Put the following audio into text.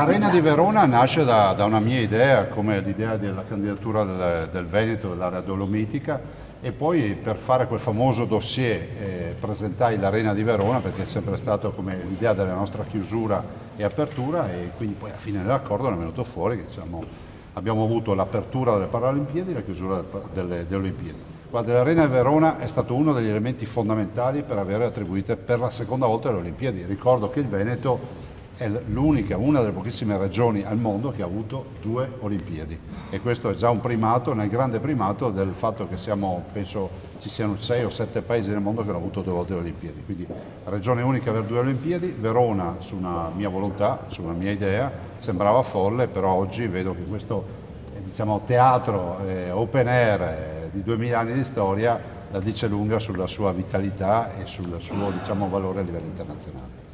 l'Arena di Verona nasce da una mia idea, come l'idea della candidatura del Veneto, dell'area dolomitica, e poi per fare quel famoso dossier presentai l'Arena di Verona perché è sempre stato come l'idea della nostra chiusura e apertura, e quindi poi alla fine dell'accordo è venuto fuori che abbiamo avuto l'apertura delle Paralimpiadi e la chiusura delle Olimpiadi. Guarda, l'Arena di Verona è stato uno degli elementi fondamentali per avere attribuite per la seconda volta le Olimpiadi. Ricordo che il Veneto è l'unica, una delle pochissime regioni al mondo che ha avuto 2 Olimpiadi, e questo è già un primato, nel grande primato del fatto che penso ci siano 6 o 7 paesi nel mondo che hanno avuto 2 volte le Olimpiadi, quindi regione unica per 2 Olimpiadi. Verona, su una mia volontà, su una mia idea, sembrava folle, però oggi vedo che questo teatro open air di 2000 anni di storia la dice lunga sulla sua vitalità e sul suo valore a livello internazionale.